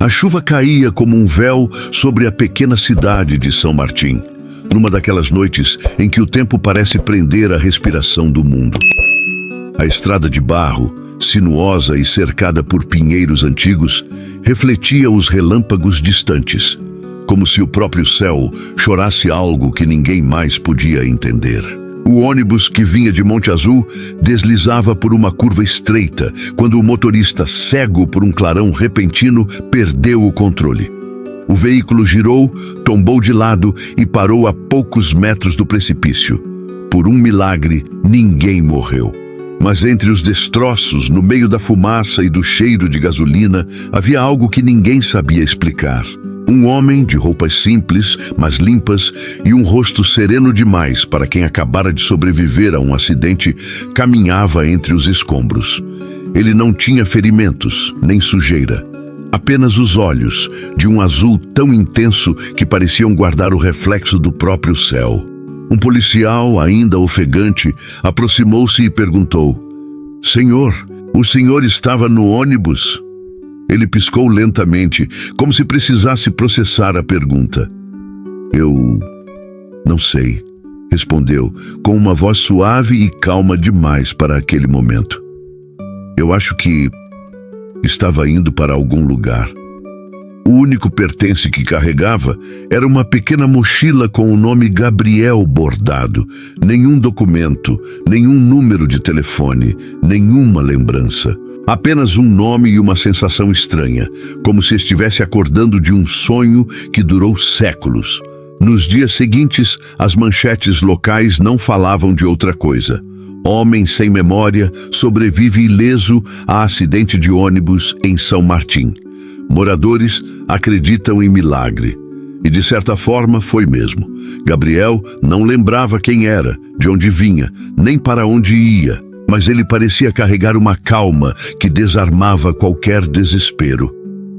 A chuva caía como um véu sobre a pequena cidade de São Martim, numa daquelas noites em que o tempo parece prender a respiração do mundo. A estrada de barro, sinuosa e cercada por pinheiros antigos, refletia os relâmpagos distantes, como se o próprio céu chorasse algo que ninguém mais podia entender. O ônibus que vinha de Monte Azul deslizava por uma curva estreita, quando o motorista, cego por um clarão repentino, perdeu o controle. O veículo girou, tombou de lado e parou a poucos metros do precipício. Por um milagre, ninguém morreu. Mas entre os destroços, no meio da fumaça e do cheiro de gasolina, havia algo que ninguém sabia explicar. Um homem de roupas simples, mas limpas, e um rosto sereno demais para quem acabara de sobreviver a um acidente, caminhava entre os escombros. Ele não tinha ferimentos, nem sujeira. Apenas os olhos, de um azul tão intenso que pareciam guardar o reflexo do próprio céu. Um policial, ainda ofegante, aproximou-se e perguntou: "Senhor, o senhor estava no ônibus?" Ele piscou lentamente, como se precisasse processar a pergunta. "Eu não sei", respondeu, com uma voz suave e calma demais para aquele momento. "Eu acho que estava indo para algum lugar." O único pertence que carregava era uma pequena mochila com o nome Gabriel bordado. Nenhum documento, nenhum número de telefone, nenhuma lembrança. Apenas um nome e uma sensação estranha, como se estivesse acordando de um sonho que durou séculos. Nos dias seguintes, as manchetes locais não falavam de outra coisa. Homem sem memória sobrevive ileso a acidente de ônibus em São Martim. Moradores acreditam em milagre. E de certa forma foi mesmo. Gabriel não lembrava quem era, de onde vinha, nem para onde ia. Mas ele parecia carregar uma calma que desarmava qualquer desespero.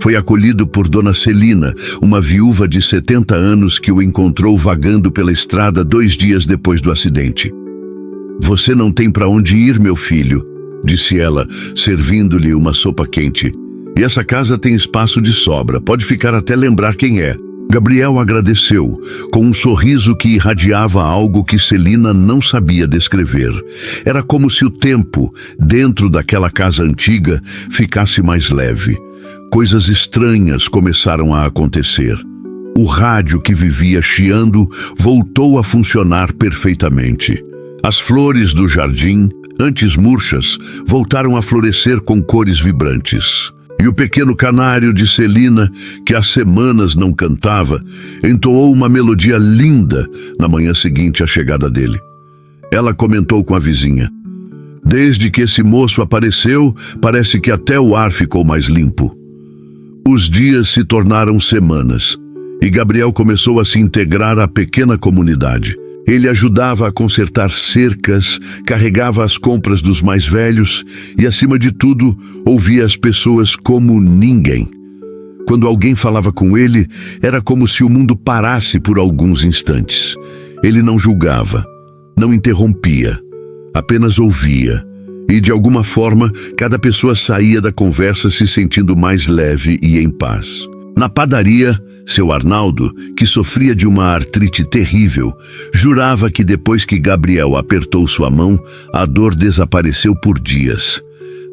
Foi acolhido por Dona Celina, uma viúva de 70 anos que o encontrou vagando pela estrada 2 dias depois do acidente. "Você não tem para onde ir, meu filho", disse ela, servindo-lhe uma sopa quente. "E essa casa tem espaço de sobra, pode ficar até lembrar quem é." Gabriel agradeceu, com um sorriso que irradiava algo que Celina não sabia descrever. Era como se o tempo, dentro daquela casa antiga, ficasse mais leve. Coisas estranhas começaram a acontecer. O rádio que vivia chiando voltou a funcionar perfeitamente. As flores do jardim, antes murchas, voltaram a florescer com cores vibrantes. E o pequeno canário de Celina, que há semanas não cantava, entoou uma melodia linda na manhã seguinte à chegada dele. Ela comentou com a vizinha: "Desde que esse moço apareceu, parece que até o ar ficou mais limpo." Os dias se tornaram semanas, e Gabriel começou a se integrar à pequena comunidade. Ele ajudava a consertar cercas, carregava as compras dos mais velhos e, acima de tudo, ouvia as pessoas como ninguém. Quando alguém falava com ele, era como se o mundo parasse por alguns instantes. Ele não julgava, não interrompia, apenas ouvia. E, de alguma forma, cada pessoa saía da conversa se sentindo mais leve e em paz. Na padaria, seu Arnaldo, que sofria de uma artrite terrível, jurava que depois que Gabriel apertou sua mão, a dor desapareceu por dias.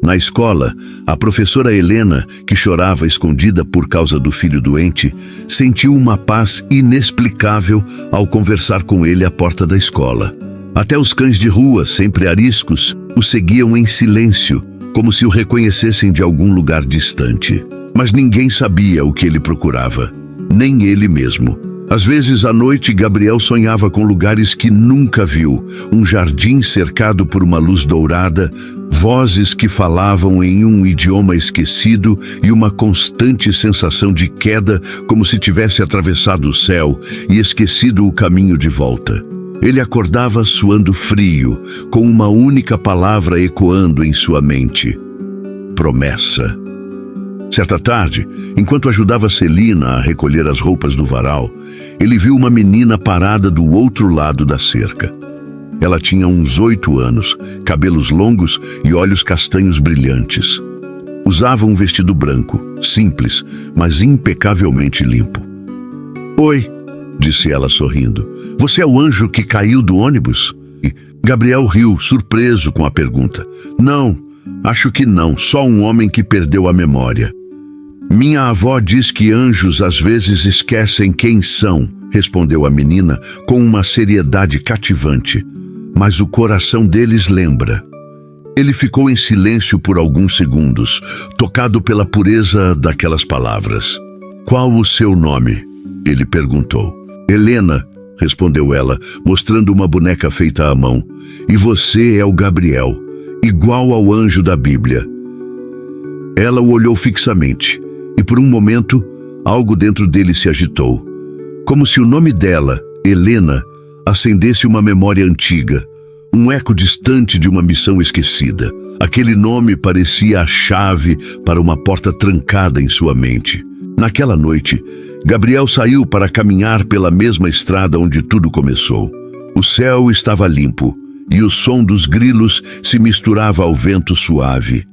Na escola, a professora Helena, que chorava escondida por causa do filho doente, sentiu uma paz inexplicável ao conversar com ele à porta da escola. Até os cães de rua, sempre ariscos, o seguiam em silêncio, como se o reconhecessem de algum lugar distante. Mas ninguém sabia o que ele procurava, nem ele mesmo. Às vezes, à noite, Gabriel sonhava com lugares que nunca viu, um jardim cercado por uma luz dourada, vozes que falavam em um idioma esquecido e uma constante sensação de queda, como se tivesse atravessado o céu e esquecido o caminho de volta. Ele acordava suando frio, com uma única palavra ecoando em sua mente: promessa. Certa tarde, enquanto ajudava Celina a recolher as roupas do varal, ele viu uma menina parada do outro lado da cerca. Ela tinha uns 8 anos, cabelos longos e olhos castanhos brilhantes. Usava um vestido branco, simples, mas impecavelmente limpo. "Oi", disse ela sorrindo. "Você é o anjo que caiu do ônibus?" Gabriel riu, surpreso com a pergunta. "Não, acho que não, só um homem que perdeu a memória." "Minha avó diz que anjos às vezes esquecem quem são", respondeu a menina com uma seriedade cativante. "Mas o coração deles lembra." Ele ficou em silêncio por alguns segundos, tocado pela pureza daquelas palavras. "Qual o seu nome?" ele perguntou. "Helena", respondeu ela, mostrando uma boneca feita à mão. "E você é o Gabriel, igual ao anjo da Bíblia." Ela o olhou fixamente, e por um momento, algo dentro dele se agitou. Como se o nome dela, Helena, acendesse uma memória antiga, um eco distante de uma missão esquecida. Aquele nome parecia a chave para uma porta trancada em sua mente. Naquela noite, Gabriel saiu para caminhar pela mesma estrada onde tudo começou. O céu estava limpo, e o som dos grilos se misturava ao vento suave.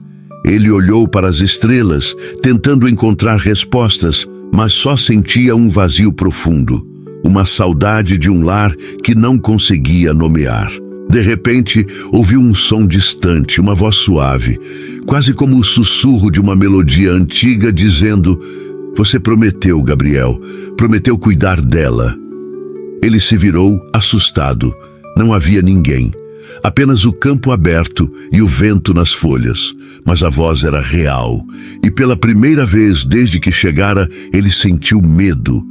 Ele olhou para as estrelas, tentando encontrar respostas, mas só sentia um vazio profundo, uma saudade de um lar que não conseguia nomear. De repente, ouviu um som distante, uma voz suave, quase como o sussurro de uma melodia antiga dizendo: "Você prometeu, Gabriel, prometeu cuidar dela." Ele se virou, assustado. Não havia ninguém, apenas o campo aberto e o vento nas folhas. Mas a voz era real, e pela primeira vez desde que chegara, ele sentiu medo.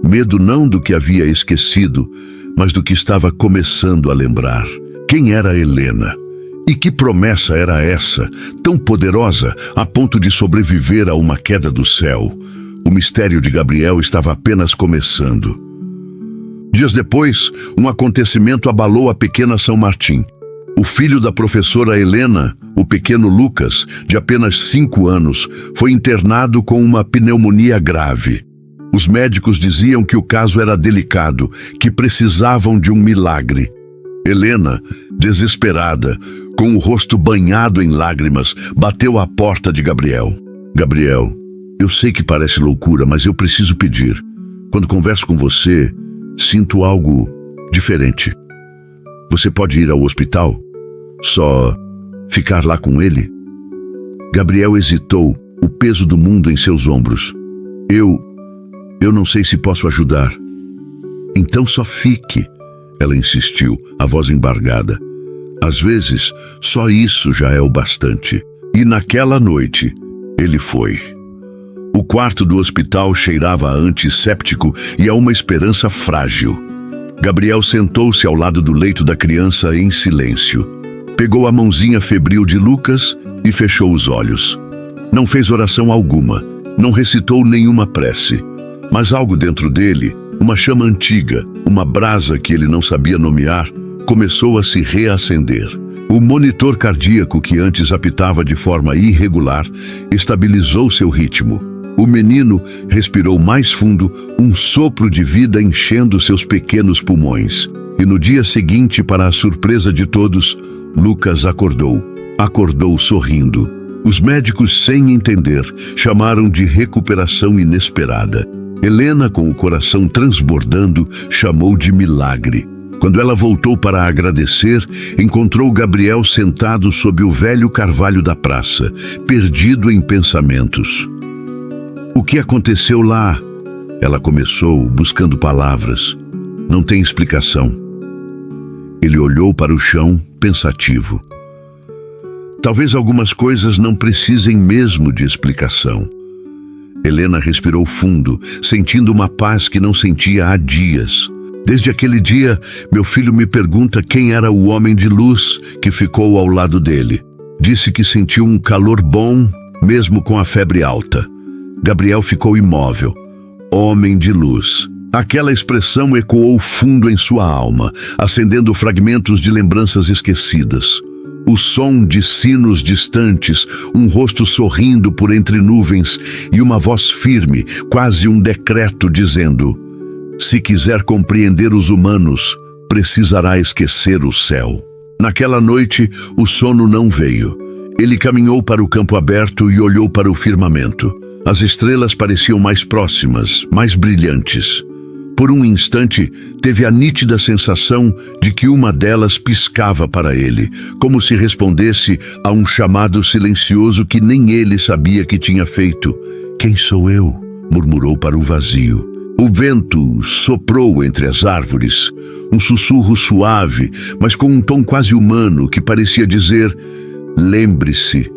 Medo não do que havia esquecido, mas do que estava começando a lembrar. Quem era Helena? E que promessa era essa, tão poderosa a ponto de sobreviver a uma queda do céu? O mistério de Gabriel estava apenas começando. Dias depois, um acontecimento abalou a pequena São Martim. O filho da professora Helena, o pequeno Lucas, de apenas 5 anos, foi internado com uma pneumonia grave. Os médicos diziam que o caso era delicado, que precisavam de um milagre. Helena, desesperada, com o rosto banhado em lágrimas, bateu à porta de Gabriel. "Gabriel, eu sei que parece loucura, mas eu preciso pedir. Quando converso com você, sinto algo diferente. Você pode ir ao hospital? Só ficar lá com ele?" Gabriel hesitou, o peso do mundo em seus ombros. Eu não sei se posso ajudar." "Então só fique", ela insistiu, a voz embargada. "Às vezes, só isso já é o bastante." E naquela noite, ele foi. O quarto do hospital cheirava a antisséptico e a uma esperança frágil. Gabriel sentou-se ao lado do leito da criança em silêncio. Pegou a mãozinha febril de Lucas e fechou os olhos. Não fez oração alguma, não recitou nenhuma prece. Mas algo dentro dele, uma chama antiga, uma brasa que ele não sabia nomear, começou a se reacender. O monitor cardíaco que antes apitava de forma irregular estabilizou seu ritmo. O menino respirou mais fundo, um sopro de vida enchendo seus pequenos pulmões. E no dia seguinte, para a surpresa de todos, Lucas acordou. Acordou sorrindo. Os médicos, sem entender, chamaram de recuperação inesperada. Helena, com o coração transbordando, chamou de milagre. Quando ela voltou para agradecer, encontrou Gabriel sentado sob o velho carvalho da praça, perdido em pensamentos. "O que aconteceu lá?" ela começou, buscando palavras. "Não tem explicação." Ele olhou para o chão, pensativo. Talvez algumas coisas não precisem mesmo de explicação. Helena respirou fundo, sentindo uma paz que não sentia há dias. "Desde aquele dia, meu filho me pergunta quem era o homem de luz que ficou ao lado dele. Disse que sentiu um calor bom, mesmo com a febre alta." Gabriel ficou imóvel. Homem de luz. Aquela expressão ecoou fundo em sua alma, acendendo fragmentos de lembranças esquecidas. O som de sinos distantes, um rosto sorrindo por entre nuvens e uma voz firme, quase um decreto dizendo: "Se quiser compreender os humanos, precisará esquecer o céu." Naquela noite, o sono não veio. Ele caminhou para o campo aberto e olhou para o firmamento. As estrelas pareciam mais próximas, mais brilhantes. Por um instante, teve a nítida sensação de que uma delas piscava para ele, como se respondesse a um chamado silencioso que nem ele sabia que tinha feito. "Quem sou eu?", murmurou para o vazio. O vento soprou entre as árvores, um sussurro suave, mas com um tom quase humano que parecia dizer: "Lembre-se."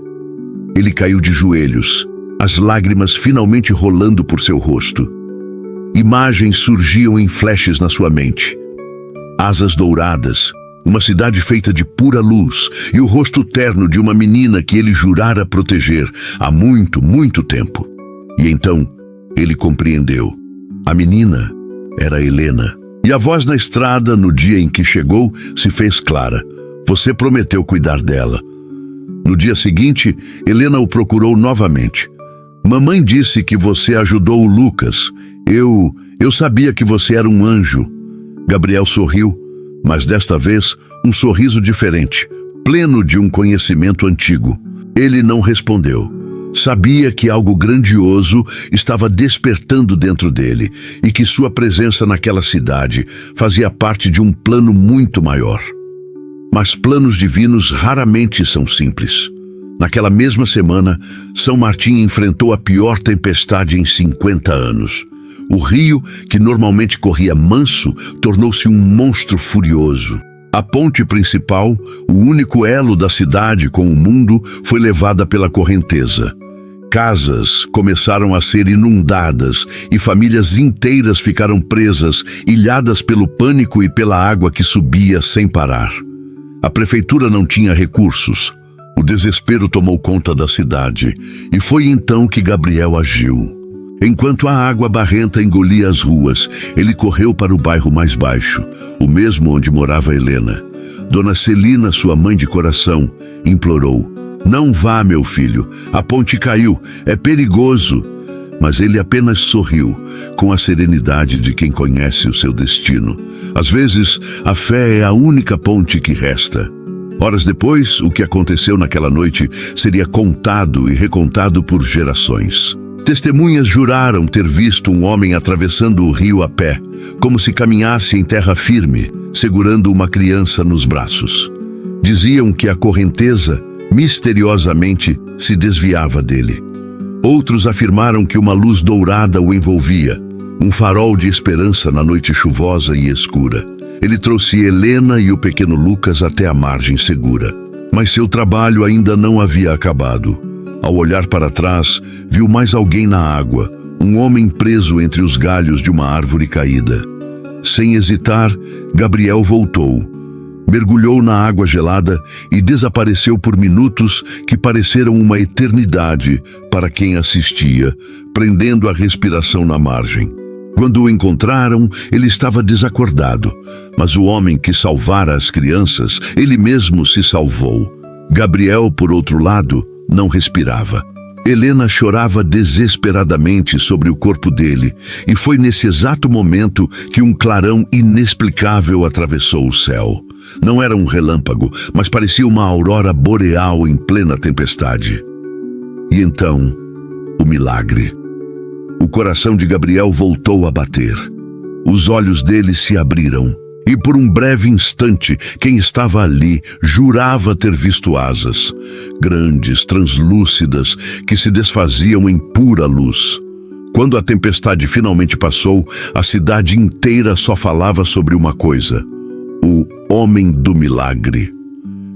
Ele caiu de joelhos, as lágrimas finalmente rolando por seu rosto. Imagens surgiam em flashes na sua mente. Asas douradas, uma cidade feita de pura luz e o rosto terno de uma menina que ele jurara proteger há muito, muito tempo. E então ele compreendeu. A menina era Helena. E a voz na estrada, no dia em que chegou, se fez clara. "Você prometeu cuidar dela." No dia seguinte, Helena o procurou novamente. "Mamãe disse que você ajudou o Lucas. Eu sabia que você era um anjo." Gabriel sorriu, mas desta vez um sorriso diferente, pleno de um conhecimento antigo. Ele não respondeu. Sabia que algo grandioso estava despertando dentro dele e que sua presença naquela cidade fazia parte de um plano muito maior. Mas planos divinos raramente são simples. Naquela mesma semana, São Martim enfrentou a pior tempestade em 50 anos. O rio, que normalmente corria manso, tornou-se um monstro furioso. A ponte principal, o único elo da cidade com o mundo, foi levada pela correnteza. Casas começaram a ser inundadas e famílias inteiras ficaram presas, ilhadas pelo pânico e pela água que subia sem parar. A prefeitura não tinha recursos. O desespero tomou conta da cidade e foi então que Gabriel agiu. Enquanto a água barrenta engolia as ruas, ele correu para o bairro mais baixo, o mesmo onde morava Helena. Dona Celina, sua mãe de coração, implorou: "Não vá, meu filho, a ponte caiu, é perigoso." Mas ele apenas sorriu, com a serenidade de quem conhece o seu destino. Às vezes, a fé é a única ponte que resta. Horas depois, o que aconteceu naquela noite seria contado e recontado por gerações. Testemunhas juraram ter visto um homem atravessando o rio a pé, como se caminhasse em terra firme, segurando uma criança nos braços. Diziam que a correnteza, misteriosamente, se desviava dele. Outros afirmaram que uma luz dourada o envolvia, um farol de esperança na noite chuvosa e escura. Ele trouxe Helena e o pequeno Lucas até a margem segura. Mas seu trabalho ainda não havia acabado. Ao olhar para trás, viu mais alguém na água, um homem preso entre os galhos de uma árvore caída. Sem hesitar, Gabriel voltou, mergulhou na água gelada e desapareceu por minutos que pareceram uma eternidade para quem assistia, prendendo a respiração na margem. Quando o encontraram, ele estava desacordado, mas o homem que salvara as crianças, ele mesmo se salvou. Gabriel, por outro lado, não respirava. Helena chorava desesperadamente sobre o corpo dele, e foi nesse exato momento que um clarão inexplicável atravessou o céu. Não era um relâmpago, mas parecia uma aurora boreal em plena tempestade. E então, o milagre. O coração de Gabriel voltou a bater. Os olhos dele se abriram. E por um breve instante, quem estava ali jurava ter visto asas, grandes, translúcidas, que se desfaziam em pura luz. Quando a tempestade finalmente passou, a cidade inteira só falava sobre uma coisa: o homem do milagre.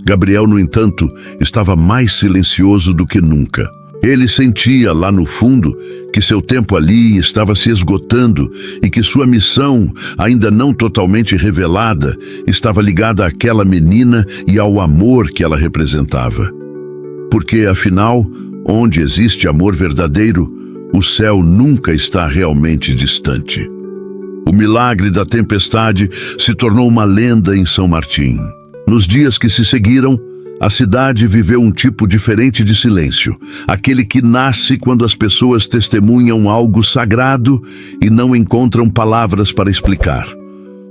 Gabriel, no entanto, estava mais silencioso do que nunca. Ele sentia lá no fundo que seu tempo ali estava se esgotando e que sua missão, ainda não totalmente revelada, estava ligada àquela menina e ao amor que ela representava. Porque, afinal, onde existe amor verdadeiro, o céu nunca está realmente distante. O milagre da tempestade se tornou uma lenda em São Martim. Nos dias que se seguiram, a cidade viveu um tipo diferente de silêncio, aquele que nasce quando as pessoas testemunham algo sagrado e não encontram palavras para explicar.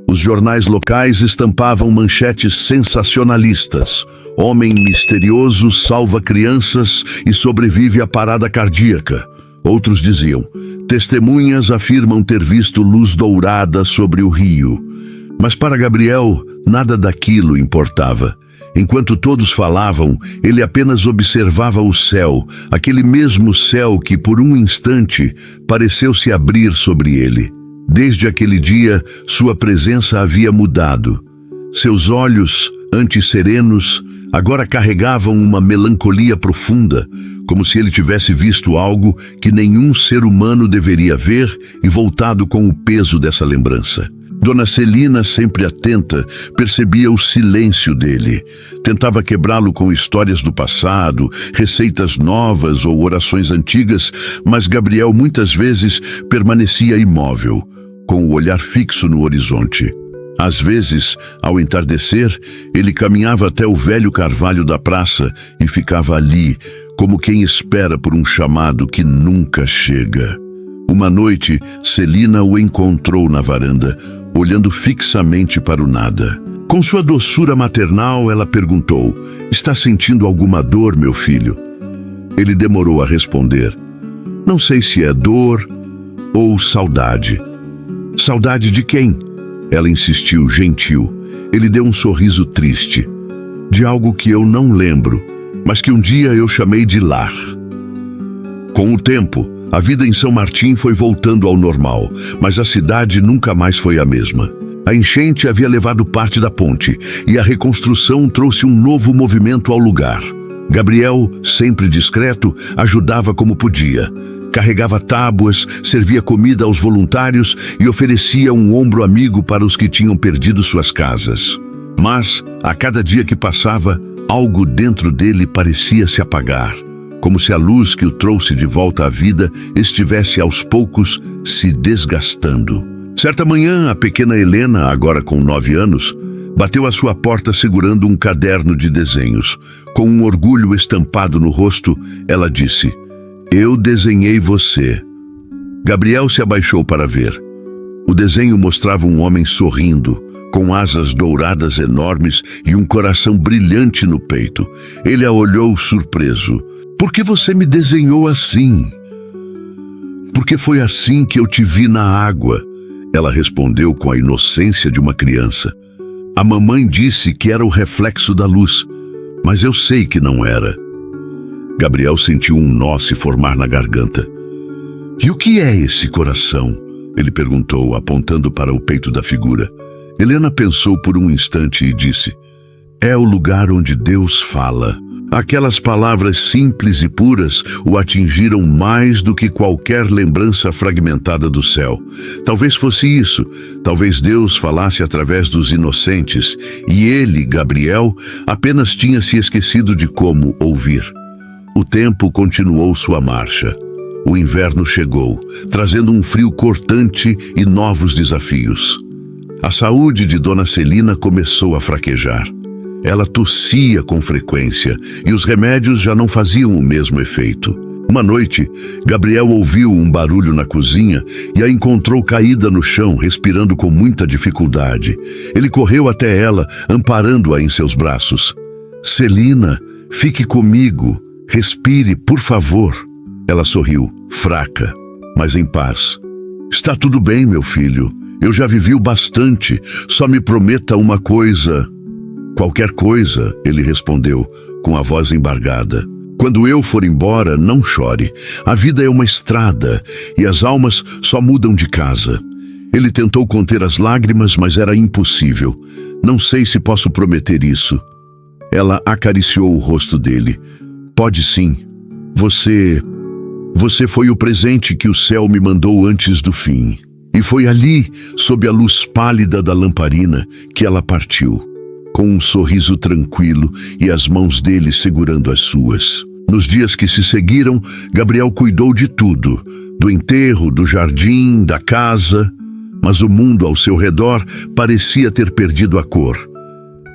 Os jornais locais estampavam manchetes sensacionalistas. Homem misterioso salva crianças e sobrevive à parada cardíaca. Outros diziam: testemunhas afirmam ter visto luz dourada sobre o rio. Mas para Gabriel, nada daquilo importava. Enquanto todos falavam, ele apenas observava o céu, aquele mesmo céu que por um instante pareceu se abrir sobre ele. Desde aquele dia, sua presença havia mudado. Seus olhos, antes serenos, agora carregavam uma melancolia profunda, como se ele tivesse visto algo que nenhum ser humano deveria ver e voltado com o peso dessa lembrança. Dona Celina, sempre atenta, percebia o silêncio dele. Tentava quebrá-lo com histórias do passado, receitas novas ou orações antigas, mas Gabriel muitas vezes permanecia imóvel, com o olhar fixo no horizonte. Às vezes, ao entardecer, ele caminhava até o velho carvalho da praça e ficava ali, como quem espera por um chamado que nunca chega. Uma noite, Celina o encontrou na varanda, olhando fixamente para o nada. Com sua doçura maternal, ela perguntou: "Está sentindo alguma dor, meu filho?" Ele demorou a responder: "Não sei se é dor ou saudade." "Saudade de quem?" Ela insistiu, gentil. Ele deu um sorriso triste. "De algo que eu não lembro, mas que um dia eu chamei de lar." Com o tempo, a vida em São Martim foi voltando ao normal, mas a cidade nunca mais foi a mesma. A enchente havia levado parte da ponte e a reconstrução trouxe um novo movimento ao lugar. Gabriel, sempre discreto, ajudava como podia. Carregava tábuas, servia comida aos voluntários e oferecia um ombro amigo para os que tinham perdido suas casas. Mas, a cada dia que passava, algo dentro dele parecia se apagar, como se a luz que o trouxe de volta à vida estivesse aos poucos se desgastando. Certa manhã, a pequena Helena, agora com 9 anos, bateu à sua porta segurando um caderno de desenhos. Com um orgulho estampado no rosto, ela disse: "Eu desenhei você." Gabriel se abaixou para ver. O desenho mostrava um homem sorrindo, com asas douradas enormes e um coração brilhante no peito. Ele a olhou surpreso. "Por que você me desenhou assim?" "Porque foi assim que eu te vi na água," ela respondeu com a inocência de uma criança. "A mamãe disse que era o reflexo da luz, mas eu sei que não era." Gabriel sentiu um nó se formar na garganta. "E o que é esse coração?" ele perguntou, apontando para o peito da figura. Helena pensou por um instante e disse: "É o lugar onde Deus fala." Aquelas palavras simples e puras o atingiram mais do que qualquer lembrança fragmentada do céu. Talvez fosse isso, talvez Deus falasse através dos inocentes, e ele, Gabriel, apenas tinha se esquecido de como ouvir. O tempo continuou sua marcha. O inverno chegou, trazendo um frio cortante e novos desafios. A saúde de Dona Celina começou a fraquejar. Ela tossia com frequência e os remédios já não faziam o mesmo efeito. Uma noite, Gabriel ouviu um barulho na cozinha e a encontrou caída no chão, respirando com muita dificuldade. Ele correu até ela, amparando-a em seus braços. "Celina, fique comigo. Respire, por favor." Ela sorriu, fraca, mas em paz. "Está tudo bem, meu filho. Eu já vivi o bastante. Só me prometa uma coisa." "Qualquer coisa," ele respondeu, com a voz embargada. "Quando eu for embora, não chore. A vida é uma estrada e as almas só mudam de casa." Ele tentou conter as lágrimas, mas era impossível. "Não sei se posso prometer isso." Ela acariciou o rosto dele. "Pode sim. Você foi o presente que o céu me mandou antes do fim." E foi ali, sob a luz pálida da lamparina, que ela partiu, com um sorriso tranquilo e as mãos dele segurando as suas. Nos dias que se seguiram, Gabriel cuidou de tudo, do enterro, do jardim, da casa, mas o mundo ao seu redor parecia ter perdido a cor.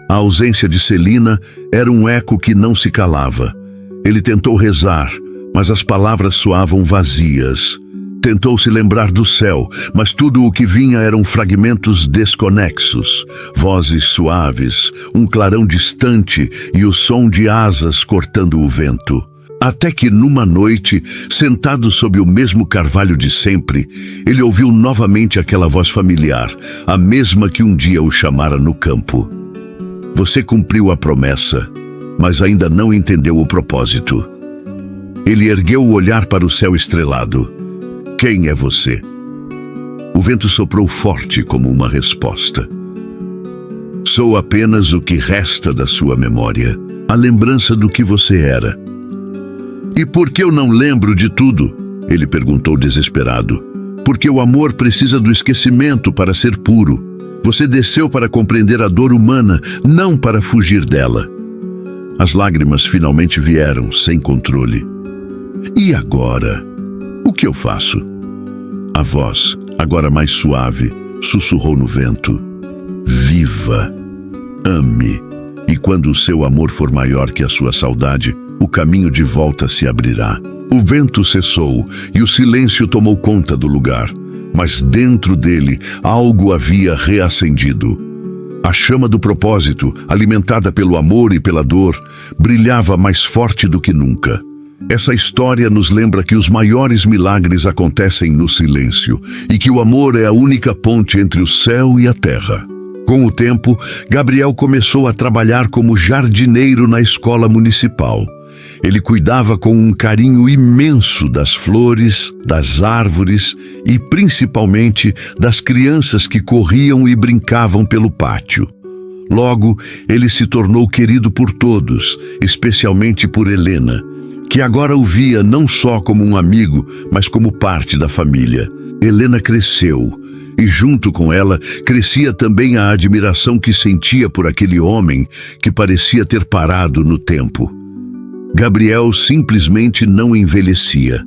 A ausência de Celina era um eco que não se calava. Ele tentou rezar, mas as palavras soavam vazias. Tentou se lembrar do céu, mas tudo o que vinha eram fragmentos desconexos, vozes suaves, um clarão distante e o som de asas cortando o vento. Até que numa noite, sentado sob o mesmo carvalho de sempre, ele ouviu novamente aquela voz familiar, a mesma que um dia o chamara no campo. Você cumpriu a promessa, mas ainda não entendeu o propósito. Ele ergueu o olhar para o céu estrelado. Quem é você? O vento soprou forte como uma resposta. Sou apenas o que resta da sua memória, a lembrança do que você era. E por que eu não lembro de tudo? Ele perguntou desesperado. Porque o amor precisa do esquecimento para ser puro. Você desceu para compreender a dor humana, não para fugir dela. As lágrimas finalmente vieram, sem controle. E agora? O que eu faço? A voz, agora mais suave, sussurrou no vento. Viva! Ame! E quando o seu amor for maior que a sua saudade, o caminho de volta se abrirá. O vento cessou e o silêncio tomou conta do lugar, mas dentro dele algo havia reacendido. A chama do propósito, alimentada pelo amor e pela dor, brilhava mais forte do que nunca. Essa história nos lembra que os maiores milagres acontecem no silêncio e que o amor é a única ponte entre o céu e a terra. Com o tempo, Gabriel começou a trabalhar como jardineiro na escola municipal. Ele cuidava com um carinho imenso das flores, das árvores e, principalmente, das crianças que corriam e brincavam pelo pátio. Logo, ele se tornou querido por todos, especialmente por Helena, que agora o via não só como um amigo, mas como parte da família. Helena cresceu, e junto com ela crescia também a admiração que sentia por aquele homem que parecia ter parado no tempo. Gabriel simplesmente não envelhecia.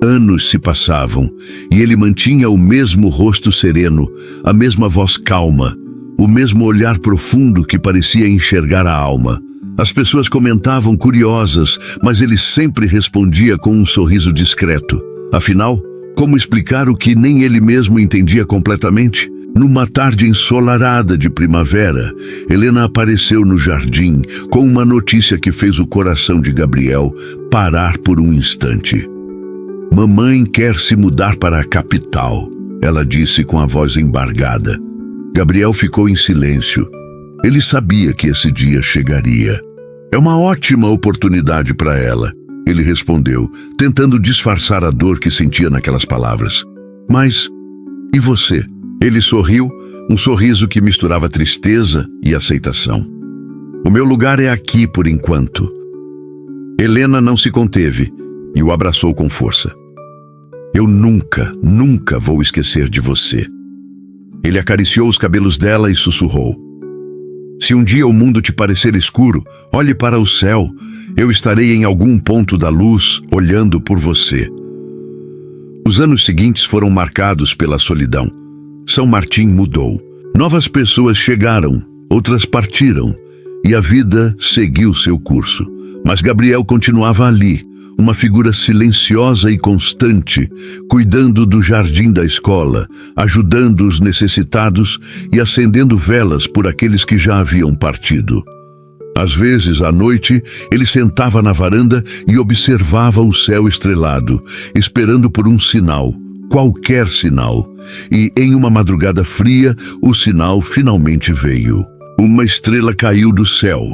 Anos se passavam, e ele mantinha o mesmo rosto sereno, a mesma voz calma, o mesmo olhar profundo que parecia enxergar a alma. As pessoas comentavam curiosas, mas ele sempre respondia com um sorriso discreto. Afinal, como explicar o que nem ele mesmo entendia completamente? Numa tarde ensolarada de primavera, Helena apareceu no jardim com uma notícia que fez o coração de Gabriel parar por um instante. Mamãe quer se mudar para a capital, ela disse com a voz embargada. Gabriel ficou em silêncio. Ele sabia que esse dia chegaria. É uma ótima oportunidade para ela, ele respondeu, tentando disfarçar a dor que sentia naquelas palavras. Mas, e você? Ele sorriu, um sorriso que misturava tristeza e aceitação. O meu lugar é aqui por enquanto. Helena não se conteve e o abraçou com força. Eu nunca vou esquecer de você. Ele acariciou os cabelos dela e sussurrou. Se um dia o mundo te parecer escuro, olhe para o céu. Eu estarei em algum ponto da luz, olhando por você. Os anos seguintes foram marcados pela solidão. São Martim mudou. Novas pessoas chegaram, outras partiram, e a vida seguiu seu curso. Mas Gabriel continuava ali, uma figura silenciosa e constante, cuidando do jardim da escola, ajudando os necessitados e acendendo velas por aqueles que já haviam partido. Às vezes, à noite, ele sentava na varanda e observava o céu estrelado, esperando por um sinal, qualquer sinal. E, em uma madrugada fria, o sinal finalmente veio. Uma estrela caiu do céu,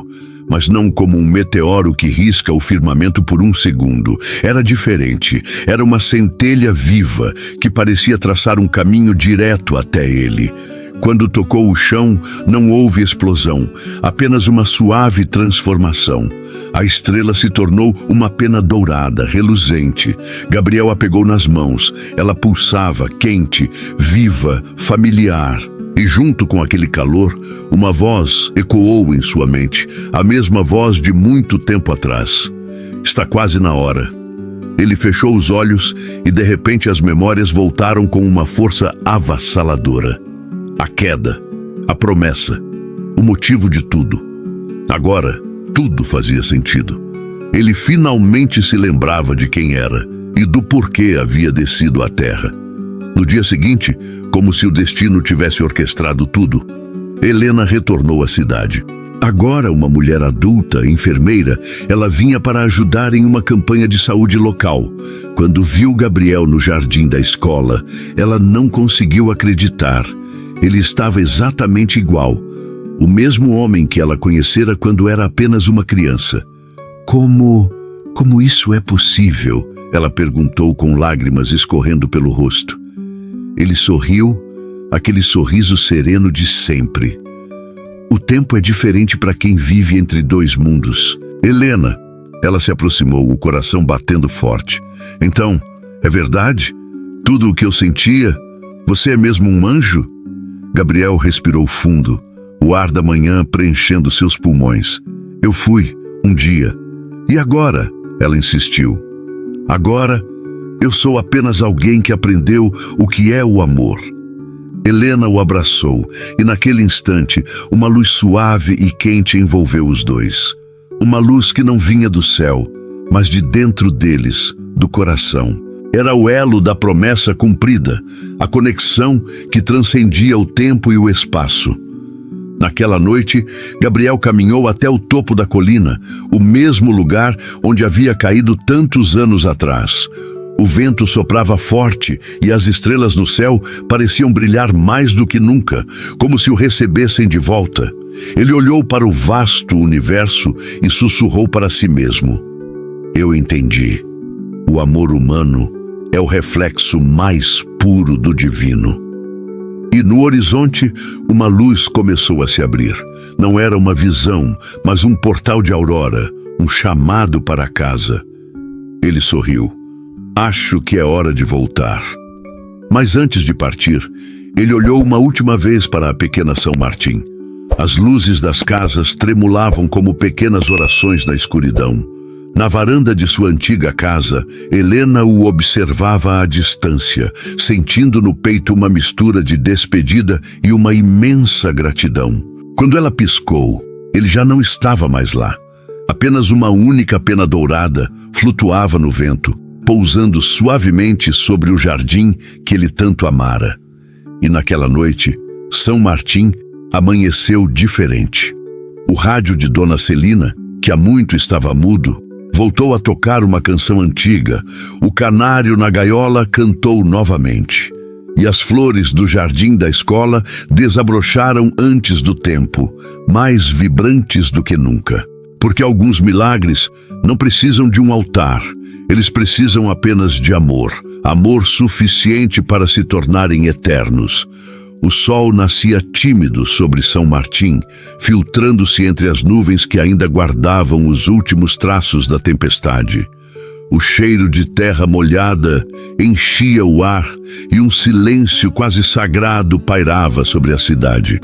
mas não como um meteoro que risca o firmamento por um segundo. Era diferente. Era uma centelha viva que parecia traçar um caminho direto até ele. Quando tocou o chão, não houve explosão, apenas uma suave transformação. A estrela se tornou uma pena dourada, reluzente. Gabriel a pegou nas mãos. Ela pulsava, quente, viva, familiar. E junto com aquele calor, uma voz ecoou em sua mente, a mesma voz de muito tempo atrás. Está quase na hora. Ele fechou os olhos e de repente as memórias voltaram com uma força avassaladora. A queda, a promessa, o motivo de tudo. Agora, tudo fazia sentido. Ele finalmente se lembrava de quem era e do porquê havia descido à terra. No dia seguinte, como se o destino tivesse orquestrado tudo, Helena retornou à cidade. Agora uma mulher adulta, enfermeira, ela vinha para ajudar em uma campanha de saúde local. Quando viu Gabriel no jardim da escola, ela não conseguiu acreditar. Ele estava exatamente igual. O mesmo homem que ela conhecera quando era apenas uma criança. Como isso é possível? Ela perguntou com lágrimas escorrendo pelo rosto. Ele sorriu, aquele sorriso sereno de sempre. O tempo é diferente para quem vive entre dois mundos. Helena, ela se aproximou, o coração batendo forte. Então, é verdade? Tudo o que eu sentia? Você é mesmo um anjo? Gabriel respirou fundo, o ar da manhã preenchendo seus pulmões. Eu fui, um dia. E agora? Ela insistiu. Agora, eu sou apenas alguém que aprendeu o que é o amor. Helena o abraçou, e naquele instante, uma luz suave e quente envolveu os dois. Uma luz que não vinha do céu, mas de dentro deles, do coração. Era o elo da promessa cumprida, a conexão que transcendia o tempo e o espaço. Naquela noite, Gabriel caminhou até o topo da colina, o mesmo lugar onde havia caído tantos anos atrás. O vento soprava forte e as estrelas no céu pareciam brilhar mais do que nunca, como se o recebessem de volta. Ele olhou para o vasto universo e sussurrou para si mesmo. Eu entendi. O amor humano é o reflexo mais puro do divino. E no horizonte, uma luz começou a se abrir. Não era uma visão, mas um portal de aurora, um chamado para casa. Ele sorriu. Acho que é hora de voltar. Mas antes de partir, ele olhou uma última vez para a pequena São Martim. As luzes das casas tremulavam como pequenas orações na escuridão. Na varanda de sua antiga casa, Helena o observava à distância, sentindo no peito uma mistura de despedida e uma imensa gratidão. Quando ela piscou, ele já não estava mais lá. Apenas uma única pena dourada flutuava no vento, pousando suavemente sobre o jardim que ele tanto amara. E naquela noite, São Martim amanheceu diferente. O rádio de Dona Celina, que há muito estava mudo, voltou a tocar uma canção antiga. O canário na gaiola cantou novamente. E as flores do jardim da escola desabrocharam antes do tempo, mais vibrantes do que nunca. Porque alguns milagres não precisam de um altar. Eles precisam apenas de amor. Amor suficiente para se tornarem eternos. O sol nascia tímido sobre São Martim, filtrando-se entre as nuvens que ainda guardavam os últimos traços da tempestade. O cheiro de terra molhada enchia o ar e um silêncio quase sagrado pairava sobre a cidade.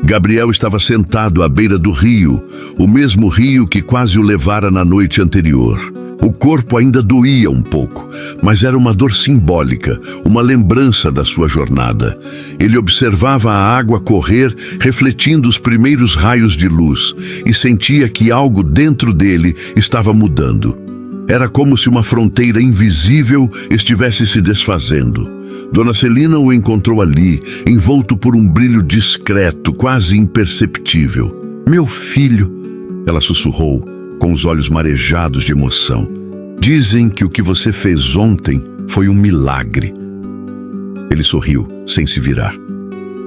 Gabriel estava sentado à beira do rio, o mesmo rio que quase o levara na noite anterior. O corpo ainda doía um pouco, mas era uma dor simbólica, uma lembrança da sua jornada. Ele observava a água correr, refletindo os primeiros raios de luz, e sentia que algo dentro dele estava mudando. Era como se uma fronteira invisível estivesse se desfazendo. Dona Celina o encontrou ali, envolto por um brilho discreto, quase imperceptível. "Meu filho", ela sussurrou, com os olhos marejados de emoção. "Dizem que o que você fez ontem foi um milagre." Ele sorriu, sem se virar.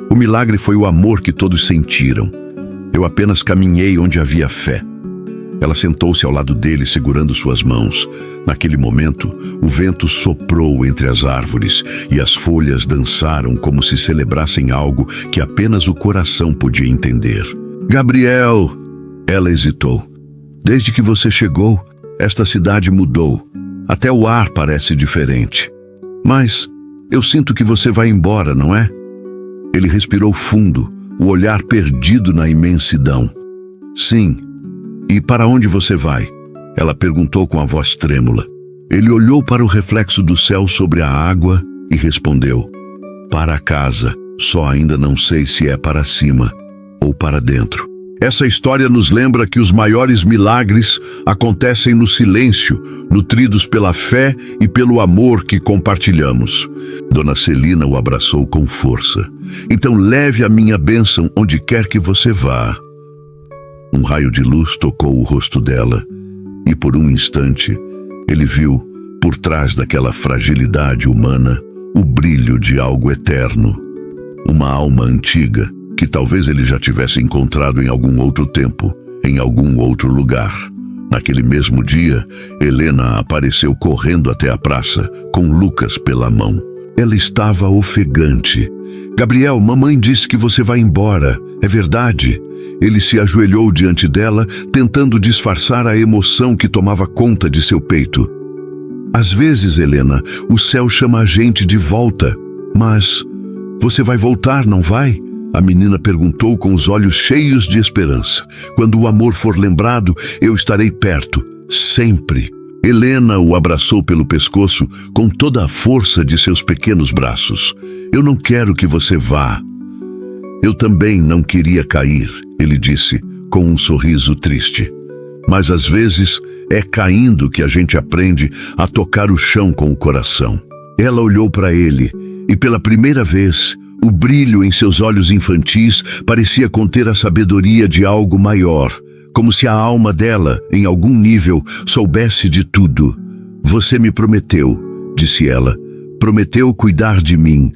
"O milagre foi o amor que todos sentiram. Eu apenas caminhei onde havia fé." Ela sentou-se ao lado dele, segurando suas mãos. Naquele momento, o vento soprou entre as árvores e as folhas dançaram como se celebrassem algo que apenas o coração podia entender. "Gabriel", ela hesitou. "Desde que você chegou, esta cidade mudou. Até o ar parece diferente. Mas eu sinto que você vai embora, não é?" Ele respirou fundo, o olhar perdido na imensidão. "Sim. E para onde você vai?" Ela perguntou com a voz trêmula. Ele olhou para o reflexo do céu sobre a água e respondeu: "Para casa, só ainda não sei se é para cima ou para dentro." Essa história nos lembra que os maiores milagres acontecem no silêncio, nutridos pela fé e pelo amor que compartilhamos. Dona Celina o abraçou com força. Então leve a minha bênção onde quer que você vá. Um raio de luz tocou o rosto dela e por um instante ele viu, por trás daquela fragilidade humana, o brilho de algo eterno. Uma alma antiga que talvez ele já tivesse encontrado em algum outro tempo, em algum outro lugar. Naquele mesmo dia, Helena apareceu correndo até a praça, com Lucas pela mão. Ela estava ofegante. Gabriel, mamãe disse que você vai embora. É verdade? Ele se ajoelhou diante dela, tentando disfarçar a emoção que tomava conta de seu peito. Às vezes, Helena, o céu chama a gente de volta. Mas você vai voltar, não vai? A menina perguntou com os olhos cheios de esperança. Quando o amor for lembrado, eu estarei perto, sempre. Helena o abraçou pelo pescoço com toda a força de seus pequenos braços. Eu não quero que você vá. Eu também não queria cair, ele disse, com um sorriso triste. Mas às vezes é caindo que a gente aprende a tocar o chão com o coração. Ela olhou para ele e pela primeira vez, o brilho em seus olhos infantis parecia conter a sabedoria de algo maior, como se a alma dela, em algum nível, soubesse de tudo. Você me prometeu, disse ela, prometeu cuidar de mim.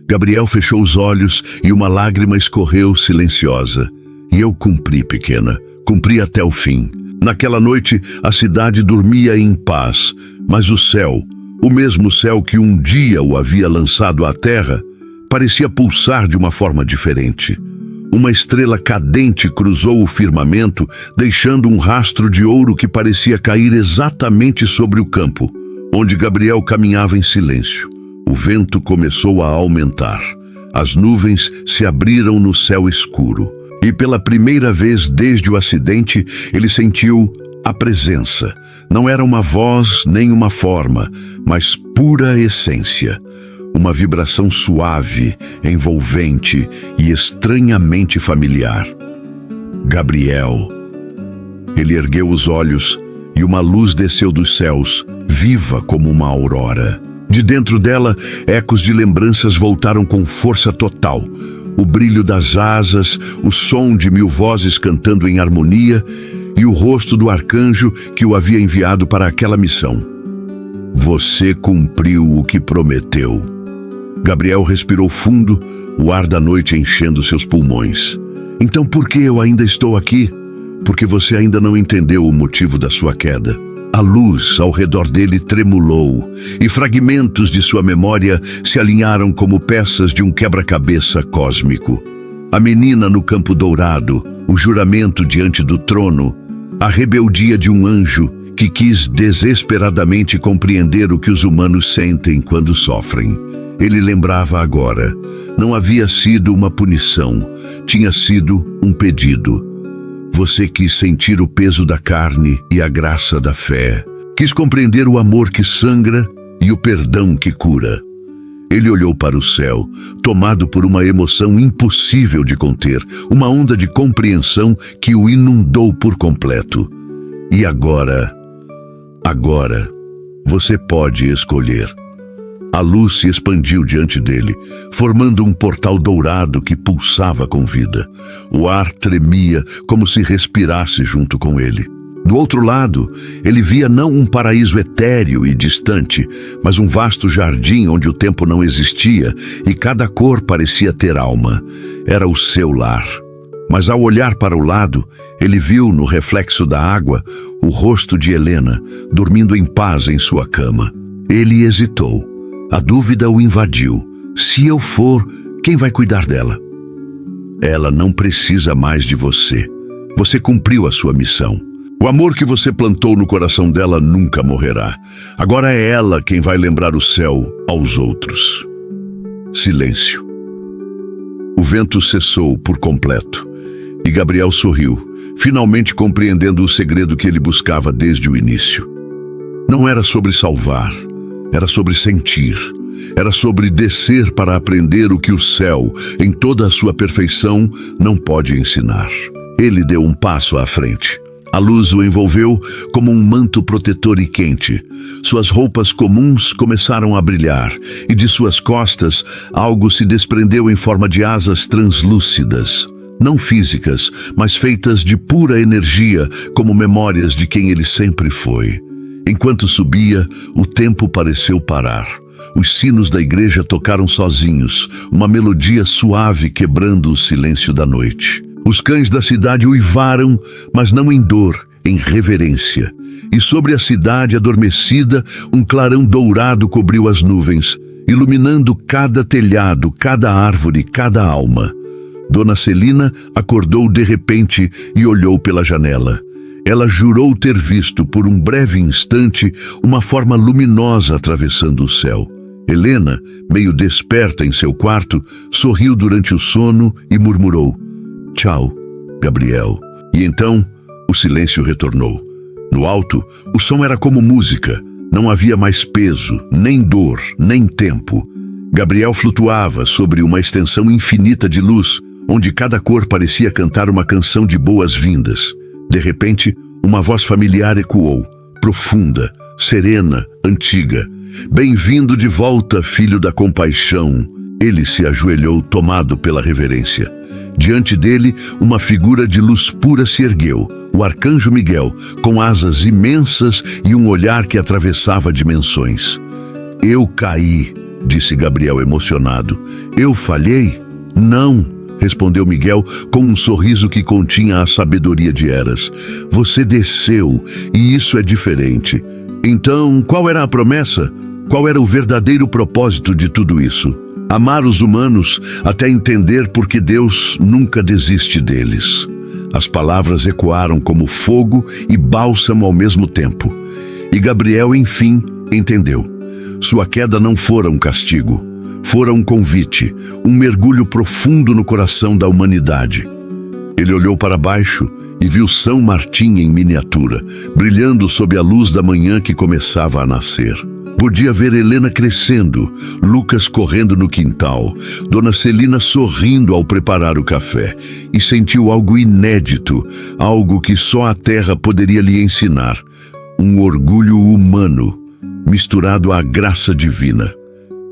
Gabriel fechou os olhos e uma lágrima escorreu silenciosa. E eu cumpri, pequena, cumpri até o fim. Naquela noite, a cidade dormia em paz, mas o céu, o mesmo céu que um dia o havia lançado à terra, parecia pulsar de uma forma diferente. Uma estrela cadente cruzou o firmamento, deixando um rastro de ouro que parecia cair exatamente sobre o campo, onde Gabriel caminhava em silêncio. O vento começou a aumentar. As nuvens se abriram no céu escuro. E pela primeira vez desde o acidente, ele sentiu a presença. Não era uma voz nem uma forma, mas pura essência. Uma vibração suave, envolvente e estranhamente familiar. Gabriel. Ele ergueu os olhos e uma luz desceu dos céus, viva como uma aurora. De dentro dela, ecos de lembranças voltaram com força total. O brilho das asas, o som de 1000 vozes cantando em harmonia e o rosto do arcanjo que o havia enviado para aquela missão. Você cumpriu o que prometeu. Gabriel respirou fundo, o ar da noite enchendo seus pulmões. Então por que eu ainda estou aqui? Porque você ainda não entendeu o motivo da sua queda. A luz ao redor dele tremulou e fragmentos de sua memória se alinharam como peças de um quebra-cabeça cósmico. A menina no campo dourado, o juramento diante do trono, a rebeldia de um anjo que quis desesperadamente compreender o que os humanos sentem quando sofrem. Ele lembrava agora. Não havia sido uma punição, tinha sido um pedido. Você quis sentir o peso da carne e a graça da fé. Quis compreender o amor que sangra e o perdão que cura. Ele olhou para o céu, tomado por uma emoção impossível de conter, uma onda de compreensão que o inundou por completo. E agora, você pode escolher. A luz se expandiu diante dele, formando um portal dourado que pulsava com vida. O ar tremia como se respirasse junto com ele. Do outro lado, ele via não um paraíso etéreo e distante, mas um vasto jardim onde o tempo não existia e cada cor parecia ter alma. Era o seu lar. Mas ao olhar para o lado, ele viu no reflexo da água o rosto de Helena, dormindo em paz em sua cama. Ele hesitou. A dúvida o invadiu. Se eu for, quem vai cuidar dela? Ela não precisa mais de você. Você cumpriu a sua missão. O amor que você plantou no coração dela nunca morrerá. Agora é ela quem vai lembrar o céu aos outros. Silêncio. O vento cessou por completo e Gabriel sorriu, finalmente compreendendo o segredo que ele buscava desde o início. Não era sobre salvar, era sobre sentir. Era sobre descer para aprender o que o céu, em toda a sua perfeição, não pode ensinar. Ele deu um passo à frente. A luz o envolveu como um manto protetor e quente. Suas roupas comuns começaram a brilhar, e de suas costas algo se desprendeu em forma de asas translúcidas. Não físicas, mas feitas de pura energia, como memórias de quem ele sempre foi. Enquanto subia, o tempo pareceu parar. Os sinos da igreja tocaram sozinhos, uma melodia suave quebrando o silêncio da noite. Os cães da cidade uivaram, mas não em dor, em reverência. E sobre a cidade adormecida, um clarão dourado cobriu as nuvens, iluminando cada telhado, cada árvore, cada alma. Dona Celina acordou de repente e olhou pela janela. Ela jurou ter visto, por um breve instante, uma forma luminosa atravessando o céu. Helena, meio desperta em seu quarto, sorriu durante o sono e murmurou: "Tchau, Gabriel." E então, o silêncio retornou. No alto, o som era como música. Não havia mais peso, nem dor, nem tempo. Gabriel flutuava sobre uma extensão infinita de luz, onde cada cor parecia cantar uma canção de boas-vindas. De repente, uma voz familiar ecoou, profunda, serena, antiga. "Bem-vindo de volta, filho da compaixão." Ele se ajoelhou, tomado pela reverência. Diante dele, uma figura de luz pura se ergueu, o arcanjo Miguel, com asas imensas e um olhar que atravessava dimensões. "Eu caí", disse Gabriel emocionado. "Eu falhei?" "Não", respondeu Miguel com um sorriso que continha a sabedoria de eras. "Você desceu, e isso é diferente. Então, qual era a promessa? Qual era o verdadeiro propósito de tudo isso?" "Amar os humanos até entender por que Deus nunca desiste deles." As palavras ecoaram como fogo e bálsamo ao mesmo tempo. E Gabriel, enfim, entendeu. Sua queda não fora um castigo. Fora um convite, um mergulho profundo no coração da humanidade. Ele olhou para baixo e viu São Martim em miniatura, brilhando sob a luz da manhã que começava a nascer. Podia ver Helena crescendo, Lucas correndo no quintal, Dona Celina sorrindo ao preparar o café, e sentiu algo inédito, algo que só a terra poderia lhe ensinar, um orgulho humano, misturado à graça divina.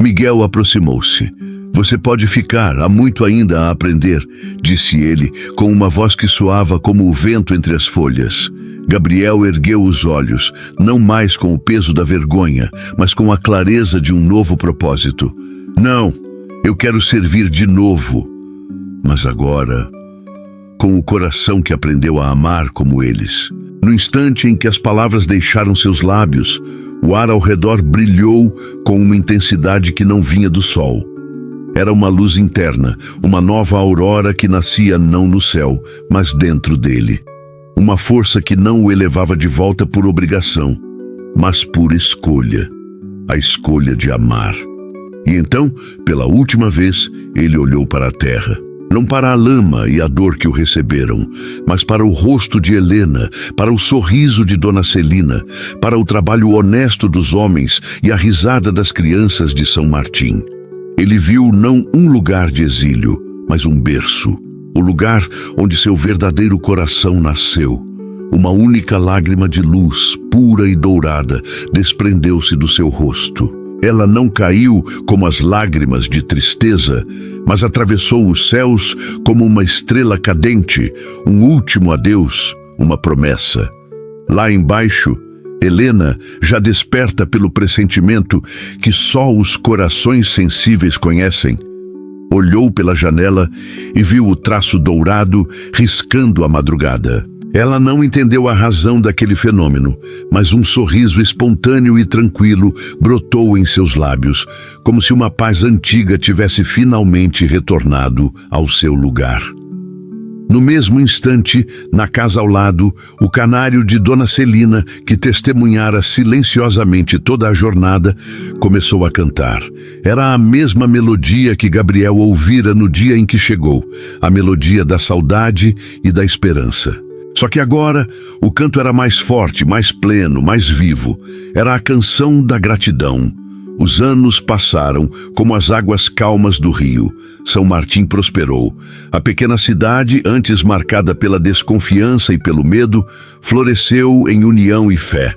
Miguel aproximou-se. "Você pode ficar, há muito ainda a aprender", disse ele, com uma voz que soava como o vento entre as folhas. Gabriel ergueu os olhos, não mais com o peso da vergonha, mas com a clareza de um novo propósito. "Não, eu quero servir de novo, mas agora, com o coração que aprendeu a amar como eles." No instante em que as palavras deixaram seus lábios, o ar ao redor brilhou com uma intensidade que não vinha do sol. Era uma luz interna, uma nova aurora que nascia não no céu, mas dentro dele. Uma força que não o elevava de volta por obrigação, mas por escolha. A escolha de amar. E então, pela última vez, ele olhou para a terra. Não para a lama e a dor que o receberam, mas para o rosto de Helena, para o sorriso de Dona Celina, para o trabalho honesto dos homens e a risada das crianças de São Martim. Ele viu não um lugar de exílio, mas um berço. O lugar onde seu verdadeiro coração nasceu. Uma única lágrima de luz, pura e dourada, desprendeu-se do seu rosto. Ela não caiu como as lágrimas de tristeza, mas atravessou os céus como uma estrela cadente, um último adeus, uma promessa. Lá embaixo, Helena, já desperta pelo pressentimento que só os corações sensíveis conhecem, olhou pela janela e viu o traço dourado riscando a madrugada. Ela não entendeu a razão daquele fenômeno, mas um sorriso espontâneo e tranquilo brotou em seus lábios, como se uma paz antiga tivesse finalmente retornado ao seu lugar. No mesmo instante, na casa ao lado, o canário de Dona Celina, que testemunhara silenciosamente toda a jornada, começou a cantar. Era a mesma melodia que Gabriel ouvira no dia em que chegou, a melodia da saudade e da esperança. Só que agora, o canto era mais forte, mais pleno, mais vivo. Era a canção da gratidão. Os anos passaram como as águas calmas do rio. São Martim prosperou. A pequena cidade, antes marcada pela desconfiança e pelo medo, floresceu em união e fé.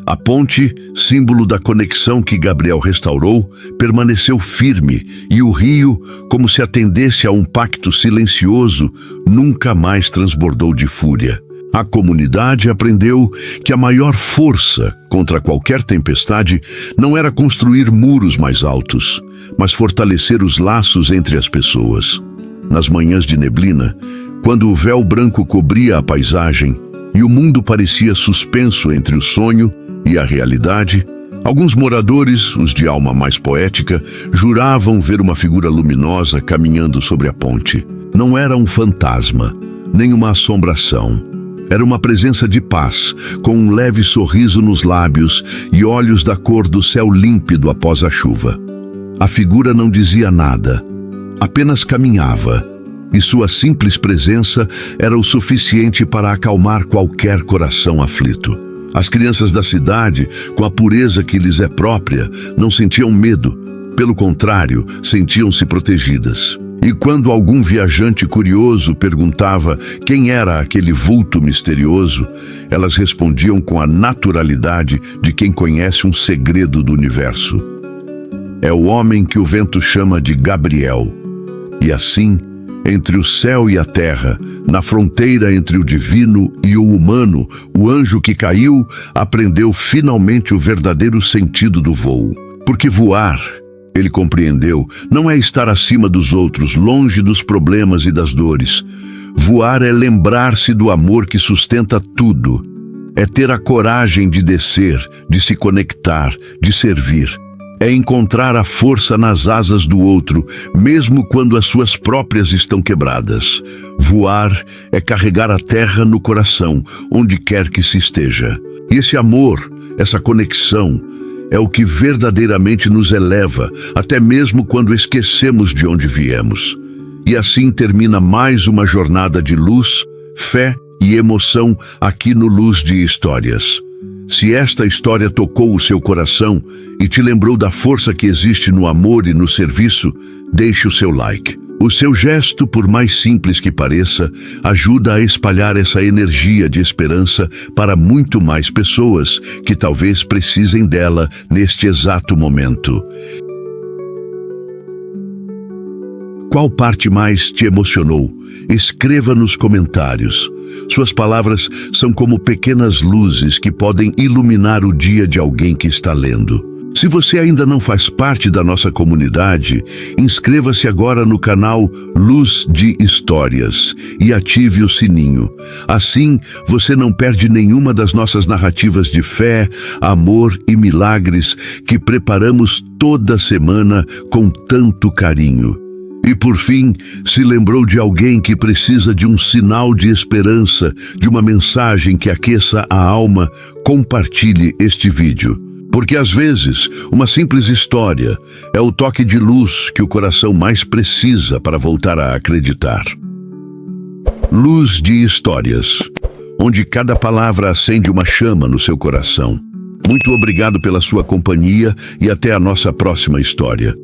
A ponte, símbolo da conexão que Gabriel restaurou, permaneceu firme, e o rio, como se atendesse a um pacto silencioso, nunca mais transbordou de fúria. A comunidade aprendeu que a maior força contra qualquer tempestade não era construir muros mais altos, mas fortalecer os laços entre as pessoas. Nas manhãs de neblina, quando o véu branco cobria a paisagem e o mundo parecia suspenso entre o sonho e a realidade, alguns moradores, os de alma mais poética, juravam ver uma figura luminosa caminhando sobre a ponte. Não era um fantasma, nem uma assombração. Era uma presença de paz, com um leve sorriso nos lábios e olhos da cor do céu límpido após a chuva. A figura não dizia nada, apenas caminhava, e sua simples presença era o suficiente para acalmar qualquer coração aflito. As crianças da cidade, com a pureza que lhes é própria, não sentiam medo. Pelo contrário, sentiam-se protegidas. E quando algum viajante curioso perguntava quem era aquele vulto misterioso, elas respondiam com a naturalidade de quem conhece um segredo do universo. É o homem que o vento chama de Gabriel. E assim, entre o céu e a terra, na fronteira entre o divino e o humano, o anjo que caiu aprendeu finalmente o verdadeiro sentido do voo. Porque voar, ele compreendeu, não é estar acima dos outros, longe dos problemas e das dores. Voar é lembrar-se do amor que sustenta tudo. É ter a coragem de descer, de se conectar, de servir. É encontrar a força nas asas do outro, mesmo quando as suas próprias estão quebradas. Voar é carregar a terra no coração, onde quer que se esteja. E esse amor, essa conexão, é o que verdadeiramente nos eleva, até mesmo quando esquecemos de onde viemos. E assim termina mais uma jornada de luz, fé e emoção aqui no Luz de Histórias. Se esta história tocou o seu coração e te lembrou da força que existe no amor e no serviço, deixe o seu like. O seu gesto, por mais simples que pareça, ajuda a espalhar essa energia de esperança para muito mais pessoas que talvez precisem dela neste exato momento. Qual parte mais te emocionou? Escreva nos comentários. Suas palavras são como pequenas luzes que podem iluminar o dia de alguém que está lendo. Se você ainda não faz parte da nossa comunidade, inscreva-se agora no canal Luz de Histórias e ative o sininho. Assim, você não perde nenhuma das nossas narrativas de fé, amor e milagres que preparamos toda semana com tanto carinho. E por fim, se lembrou de alguém que precisa de um sinal de esperança, de uma mensagem que aqueça a alma, compartilhe este vídeo. Porque às vezes, uma simples história é o toque de luz que o coração mais precisa para voltar a acreditar. Luz de Histórias, onde cada palavra acende uma chama no seu coração. Muito obrigado pela sua companhia e até a nossa próxima história.